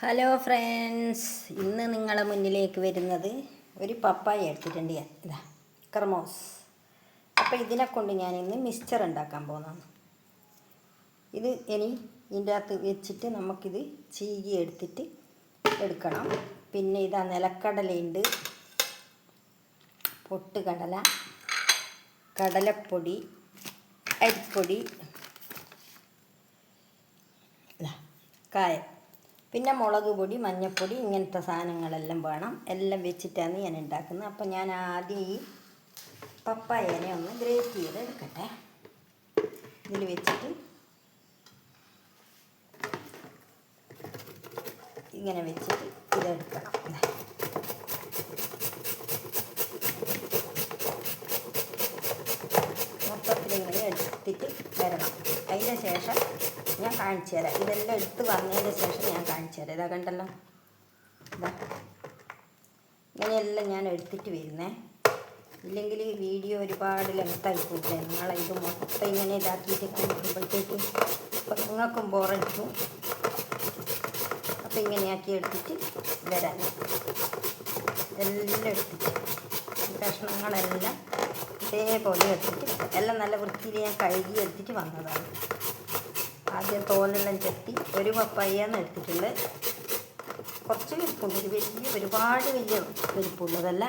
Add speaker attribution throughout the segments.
Speaker 1: Hello friends, ഇന്ന് നിങ്ങളെ മുന്നിലേക്ക് വരുന്നത് ഒരു പപ്പായ എടുത്തിട്ടുണ്ട് ഞാൻ. ഇതാ കർമോസ്. അപ്പോൾ ഇതിനെ കൊണ്ട് ഞാൻ ഇന്ന് മിക്സ്ചർ ഉണ്ടാക്കാൻ പോകുന്നതാണ്. ഇത് ഇനി ഇതിൻ്റെ അകത്ത് വെച്ചിട്ട് നമുക്കിത് ചീകി എടുക്കണം. പിന്നെ ഇതാ നിലക്കടലയുണ്ട്, പൊട്ടുകടല, കടലപ്പൊടി, അരിപ്പൊടി, കായം, പിന്നെ മുളക് പൊടി, മഞ്ഞൾപ്പൊടി, ഇങ്ങനത്തെ സാധനങ്ങളെല്ലാം വേണം. എല്ലാം വെച്ചിട്ടാണ് ഞാൻ ഉണ്ടാക്കുന്നത്. അപ്പോൾ ഞാൻ ആദ്യം ഈ പപ്പായനെ ഒന്ന് ഗ്രേറ്റ് ചെയ്ത് എടുക്കട്ടെ. ഇതിൽ വെച്ചിട്ട് ഇങ്ങനെ വെച്ചിട്ട് ഇതെടുക്കണം. മൊത്തത്തിൽ ഇങ്ങനെ എടുത്തിട്ട് വരണം. അതിന് ശേഷം ഞാൻ കാണിച്ചു തരാം. ഇതെല്ലാം എടുത്ത് വന്നതിന് ശേഷം ഞാൻ കാണിച്ചു തരാം. ഇതാ കണ്ടല്ലോ, ഇതാ ഇങ്ങനെയെല്ലാം ഞാൻ എടുത്തിട്ട് വരുന്നേ. ഇല്ലെങ്കിൽ വീഡിയോ ഒരുപാട് ലെങ്ത്തായി പോയില്ലേ. നിങ്ങളെ ഇത് മൊത്തം ഇങ്ങനെ ഇതാക്കിയിട്ട് കാണിക്കുമ്പോഴത്തേക്ക് ഇപ്പം നിങ്ങൾക്കും ബോറടിക്കും. അപ്പം ഇങ്ങനെയാക്കി എടുത്തിട്ട് വരാൻ എല്ലാം എടുത്തിട്ട് കഷ്ണങ്ങളെല്ലാം ഇതേപോലെ എടുത്തിട്ട് എല്ലാം നല്ല വൃത്തിയിൽ ഞാൻ കഴുകി എടുത്തിട്ട് വന്നതാണ്. ആദ്യം തോലെല്ലാം ചെത്തി ഒരു പപ്പായന്ന് എടുത്തിട്ടുള്ളത്. കുറച്ച് വലിപ്പമുണ്ട്, ഒരുപാട് വലിയ വലിപ്പമുള്ളതല്ല,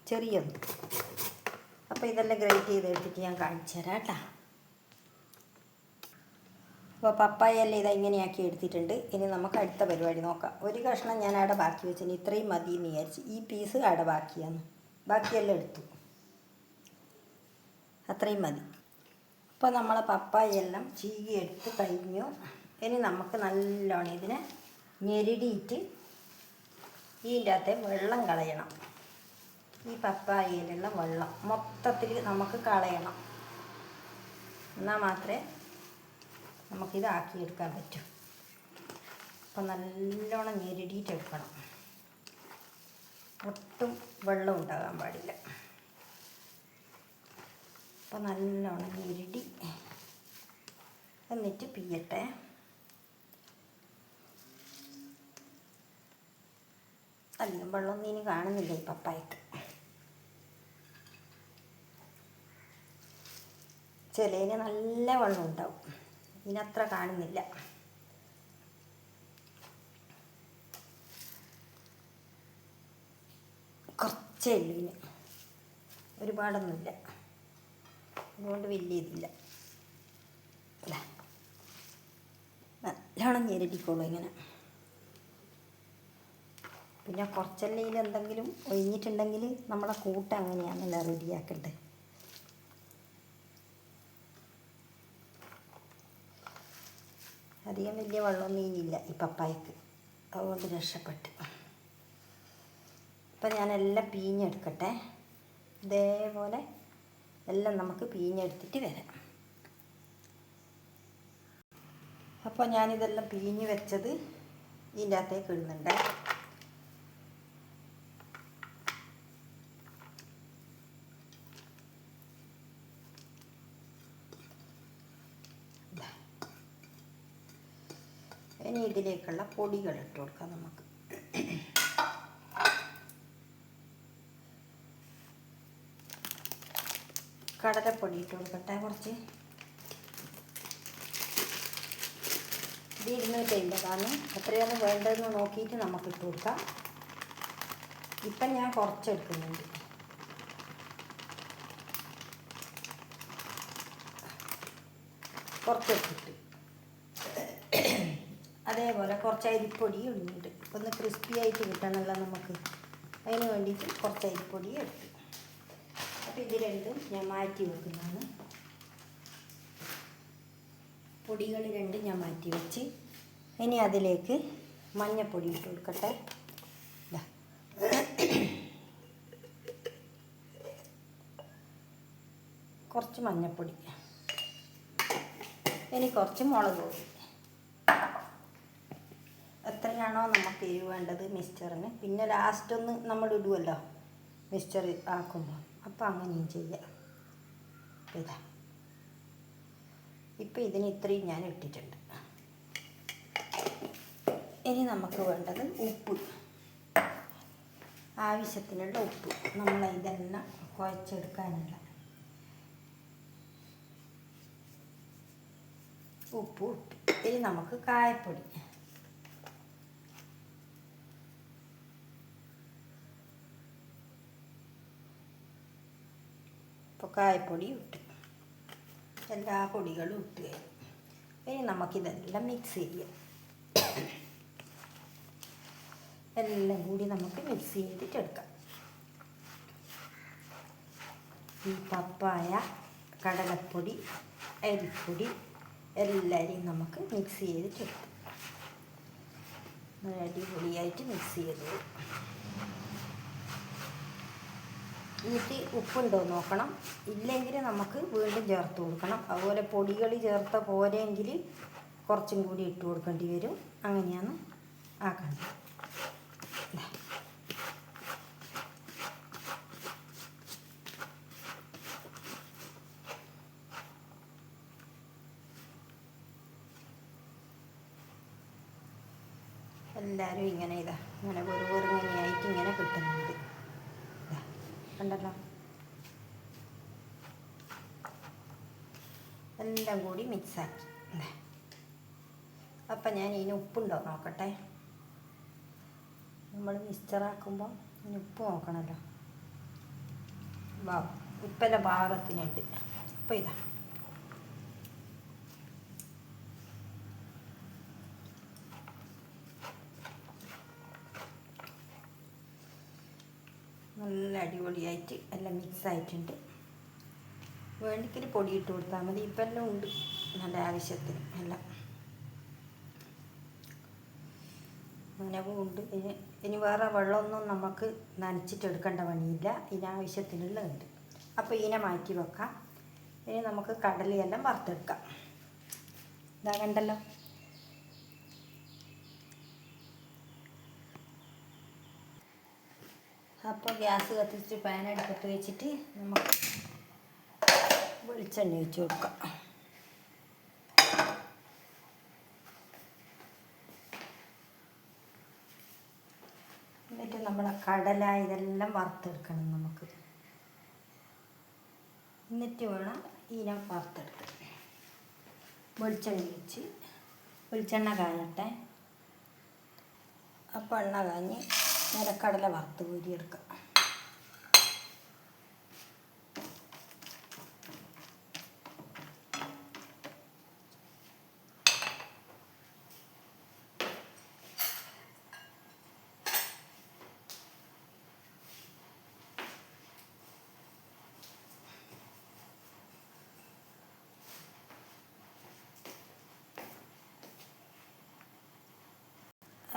Speaker 1: ചെറിയത്. അപ്പോൾ ഇതെല്ലാം ഗ്രേറ്റ് ചെയ്ത് എടുത്തിട്ട് ഞാൻ കാണിച്ചു തരാം കേട്ടോ. അപ്പോൾ പപ്പായെല്ലാം ഇതാ ഇങ്ങനെയാക്കി എടുത്തിട്ടുണ്ട്. ഇനി നമുക്ക് അടുത്ത പരിപാടി നോക്കാം. ഒരു കഷ്ണം ഞാൻ അവിടെ ബാക്കി വെച്ചിന്, ഇത്രയും മതി എന്ന് വിചാരിച്ച്. ഈ പീസ് അവിടെ ബാക്കിയെല്ലാം എടുത്തു. അത്രയും മതി. അപ്പോൾ നമ്മളെ പപ്പായെല്ലാം ചീകി എടുത്ത് കഴിഞ്ഞു. ഇനി നമുക്ക് നല്ലോണം ഇതിനെ ഞെരടിയിട്ട് ഇതിൻ്റെ അകത്തെ വെള്ളം കളയണം. ഈ പപ്പായയിലുള്ള വെള്ളം മൊത്തത്തിൽ നമുക്ക് കളയണം. എന്നാൽ മാത്രമേ നമുക്കിതാക്കിയെടുക്കാൻ പറ്റൂ. അപ്പം നല്ലോണം ഞെരടിയിട്ട് എടുക്കണം. ഒട്ടും വെള്ളം ഉണ്ടാകാൻ പാടില്ല. അപ്പോൾ നല്ലോണം ഞെരടി എന്നിട്ട് പിയ്യട്ടെ. അധികം വെള്ളമൊന്നും ഇനി കാണുന്നില്ല ഈ പപ്പായക്ക്. ചിലതിന് നല്ല വെള്ളം ഉണ്ടാവും, ഇതിനത്ര കാണുന്നില്ല. കുറച്ചേ ഉള്ളൂ ഇതിന്, ഒരുപാടൊന്നുമില്ല. അതുകൊണ്ട് വലിയ ഇതില്ല. നല്ലോണം ഞെരടിക്കോളൂ ഇങ്ങനെ. പിന്നെ കുറച്ചെല്ലാം എന്തെങ്കിലും ഒഴിഞ്ഞിട്ടുണ്ടെങ്കിൽ നമ്മളെ കൂട്ട് അങ്ങനെയാണല്ലോ റെഡിയാക്കണ്ടേ. അധികം വലിയ വെള്ളമൊന്നും ഇനിയില്ല ഈ പപ്പായക്ക്, അതുകൊണ്ട് രക്ഷപ്പെട്ട്. അപ്പം ഞാനെല്ലാം പിഴിഞ്ഞെടുക്കട്ടെ. ഇതേപോലെ എല്ലാം നമുക്ക് പിഴിഞ്ഞെടുത്തിട്ട് വരാം. അപ്പോൾ ഞാനിതെല്ലാം പിഴിഞ്ഞ് വെച്ചത് ഇതിൻ്റെ അകത്തേക്ക് ഇടുന്നുണ്ട്. ഇനി ഇതിലേക്കുള്ള പൊടികൾ ഇട്ട് കൊടുക്കാം നമുക്ക്. കടലപ്പൊടി ഇട്ട് കൊടുക്കട്ടെ കുറച്ച്. ഇത് 250 എത്രയാണ് വേണ്ടതെന്ന് നോക്കിയിട്ട് നമുക്ക് ഇട്ട് കൊടുക്കാം. ഇപ്പം ഞാൻ കുറച്ചെടുക്കുന്നുണ്ട്. കുറച്ചെടുത്തിട്ട് അതേപോലെ കുറച്ച് അരിപ്പൊടി ഇടുന്നുണ്ട്. ഒന്ന് ക്രിസ്പി ആയിട്ട് കിട്ടണമല്ലോ നമുക്ക്, അതിന് വേണ്ടിയിട്ട് കുറച്ച് അരിപ്പൊടി എടുത്തു. അപ്പോൾ ഇത് രണ്ടും ഞാൻ മാറ്റി വെക്കുന്നതാണ്. പൊടികൾ രണ്ടും ഞാൻ മാറ്റി വെച്ച് ഇനി അതിലേക്ക് മഞ്ഞൾപ്പൊടി ഇട്ട് കൊടുക്കട്ടെ. കുറച്ച് മഞ്ഞൾപ്പൊടി, ഇനി കുറച്ച് മുളക് പൊടി. എത്രയാണോ നമുക്ക് എരിവ് വേണ്ടത് മിക്സ്ചറിന്. പിന്നെ ലാസ്റ്റൊന്ന് നമ്മൾ ഇടുമല്ലോ മിക്സ്ചർ ആക്കുമ്പോൾ, അപ്പോൾ അങ്ങനെയും ചെയ്യാം. ഇതാ ഇപ്പം ഇതിന് ഇത്രയും ഞാൻ ഇട്ടിട്ടുണ്ട്. ഇനി നമുക്ക് വേണ്ടത് ഉപ്പ്, ആവശ്യത്തിനുള്ള ഉപ്പ്. നമ്മൾ ഇതെല്ലാം കുഴച്ചെടുക്കാനുള്ള ഉപ്പ് ഇട്ടു. ഇനി നമുക്ക് കായപ്പൊടി, ഇപ്പോൾ കായപ്പൊടി ഇട്ട് എല്ലാ പൊടികളും ഇട്ട് കഴിഞ്ഞു. ഇനി നമുക്കിതെല്ലാം മിക്സ് ചെയ്യാം. എല്ലാം കൂടി നമുക്ക് മിക്സ് ചെയ്തിട്ടെടുക്കാം. ഈ പപ്പായ, കടലപ്പൊടി, അരിപ്പൊടി എല്ലാവരെയും നമുക്ക് മിക്സ് ചെയ്തിട്ടെടുക്കാം. അടിപൊളിയായിട്ട് മിക്സ് ചെയ്ത് എന്നിട്ട് ഉപ്പുണ്ടോ നോക്കണം. ഇല്ലെങ്കിൽ നമുക്ക് വീണ്ടും ചേർത്ത് കൊടുക്കണം. അതുപോലെ പൊടികൾ ചേർത്ത പോരെങ്കിൽ കുറച്ചും കൂടി ഇട്ട് കൊടുക്കേണ്ടി വരും. അങ്ങനെയാണ് ആക്കേണ്ടത്. എല്ലാവരും ഇങ്ങനെ ഇങ്ങനെ വെറുങ്ങനെയായിട്ട് ഇങ്ങനെ കിട്ടുന്നുണ്ട്. കണ്ടല്ലോ, എല്ലാം കൂടി മിക്സാക്കി. അപ്പം ഞാൻ ഇതിന് ഉപ്പുണ്ടോ നോക്കട്ടെ. നമ്മൾ മിക്സ്ചറാക്കുമ്പോൾ ഇതിന് ഉപ്പ് നോക്കണമല്ലോ. ഉപ്പെല്ലാം പാകത്തിനുണ്ട്. അപ്പോൾ ഇതാ നല്ല അടിപൊളിയായിട്ട് എല്ലാം മിക്സ് ആയിട്ടുണ്ട്. വേണ്ടിക്കൽ പൊടി ഇട്ട് കൊടുത്താൽ മതി. ഇപ്പം എല്ലാം ഉണ്ട് നല്ല ആവശ്യത്തിന് എല്ലാം. നനവും ഉണ്ട്. ഇനി വേറെ വെള്ളമൊന്നും നമുക്ക് നനച്ചിട്ടെടുക്കേണ്ട പണിയില്ല. ഇതിനാവശ്യത്തിനുള്ള ഉണ്ട്. അപ്പോൾ ഇതിനെ മാറ്റി വെക്കാം. ഇനി നമുക്ക് കടലയെല്ലാം വറുത്തെടുക്കാം. ഇതാ കണ്ടല്ലോ. അപ്പോൾ ഗ്യാസ് കത്തിച്ചിട്ട് പാൻ അടുപ്പത്ത് വെച്ചിട്ട് നമുക്ക് വെളിച്ചെണ്ണ ഒഴിച്ച് കൊടുക്കാം. എന്നിട്ട് നമ്മളെ കടല ഇതെല്ലാം വറുത്തെടുക്കണം നമുക്ക്. എന്നിട്ട് വേണം ഈനം വറുത്തെടുക്കാൻ. വെളിച്ചെണ്ണ ഒഴിച്ച് വെളിച്ചെണ്ണ കായട്ടെ. അപ്പോൾ എണ്ണ കാഞ്ഞ് നിലക്കടല വറുത്ത് കോരിയെടുക്കാം.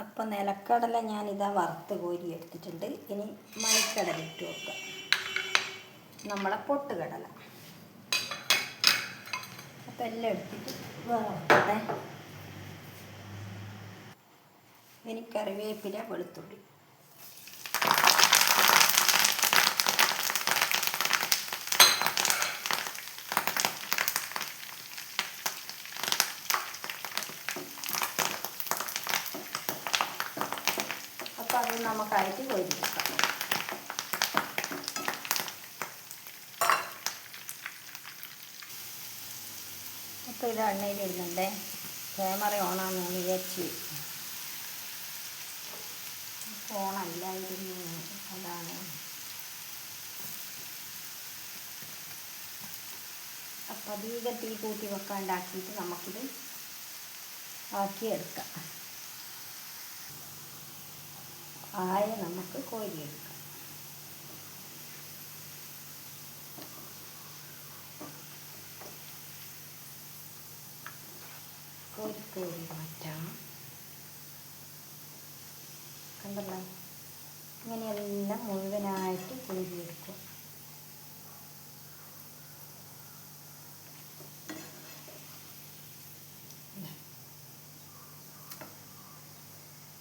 Speaker 1: അപ്പോൾ നിലക്കടല ഞാനിതാ വറുത്ത് കോരി എടുത്തിട്ടുണ്ട്. ഇനി മണിക്കടല ഇട്ട് കൊടുക്കാം. നമ്മളെ പൊട്ടുകടല. അപ്പോൾ എല്ലാം എടുത്തിട്ട് വറുക്കട്ടെ. ഇനി കറിവേപ്പില, വെളുത്തുള്ളി. അപ്പോൾ അത് നമുക്കായിട്ട് കോരി വെക്കാം. അപ്പോൾ ഇത് എണ്ണയിലിടുന്നുണ്ടേ. ക്യാമറ ഓണാന്ന് വിചാരിച്ച് ഫോണല്ലായിരുന്നു, അതാണ്. അപ്പം അധികം തീ കൂട്ടി വെക്കാണ്ടാക്കിയിട്ട് നമുക്കിത് ആക്കിയെടുക്കാം. ആയ നമുക്ക് കോരിയെടുക്കാം. കോരി മാറ്റാം. കണ്ടല്ലോ, ഇങ്ങനെയെല്ലാം മുഴുവനായിട്ട് കോരിയെടുക്കും.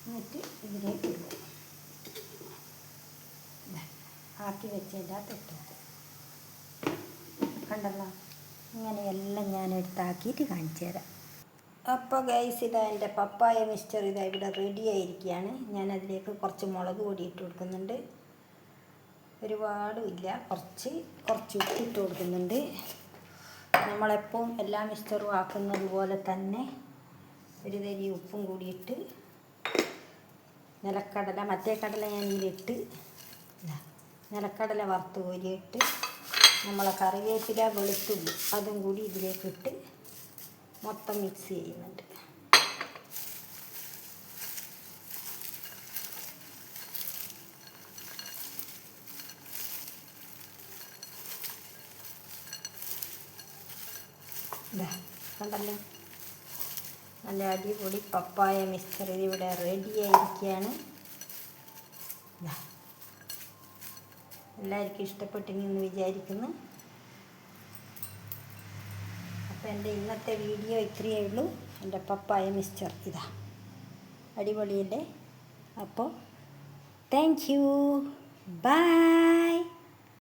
Speaker 1: എന്നിട്ട് ഇതിലേക്ക് ഇടും. ആക്കി വെച്ചതിൻ്റെ അകത്തിട്ട് കണ്ടല്ലോ. ഇങ്ങനെയെല്ലാം ഞാൻ എടുത്താക്കിയിട്ട് കാണിച്ചു തരാം. അപ്പോൾ ഗൈസ് ഇതാ എൻ്റെ പപ്പായ മിക്സ്ചർ ഇതാ ഇവിടെ റെഡി ആയിരിക്കുകയാണ്. ഞാൻ അതിലേക്ക് കുറച്ച് മുളക് പൊടി ഇട്ട് കൊടുക്കുന്നുണ്ട്. ഒരുപാടും ഇല്ല, കുറച്ച് ഉപ്പിട്ട് കൊടുക്കുന്നുണ്ട്. നമ്മളെപ്പോൾ എല്ലാ മിക്സ്ചറും ആക്കുന്നത് പോലെ തന്നെ ഒരു തരി ഉപ്പും കൂടിയിട്ട് നിലക്കടല, മറ്റേ കടല ഞാൻ ഇതിലിട്ട് നിലക്കടല വറുത്ത് കോരിയിട്ട് നമ്മളെ കറിവേപ്പില, വെളുത്തുള്ളി അതും കൂടി ഇതിലേക്കിട്ട് മൊത്തം മിക്സ് ചെയ്യുന്നുണ്ട്. കണ്ടല്ലോ, നല്ല അടിപൊളി പപ്പായ മിക്സ്ചർ ഇതിവിടെ റെഡി ആയിരിക്കുകയാണ്. എല്ലാവർക്കും ഇഷ്ടപ്പെട്ടെന്ന് വിചാരിക്കുന്നു. അപ്പോൾ എൻ്റെ ഇന്നത്തെ വീഡിയോ ഇത്രയേ ഉള്ളൂ. എൻ്റെ പപ്പായ മിക്സ്ചർ ഇതാ അടിപൊളിയല്ലേ. അപ്പോൾ താങ്ക് യു, ബൈ.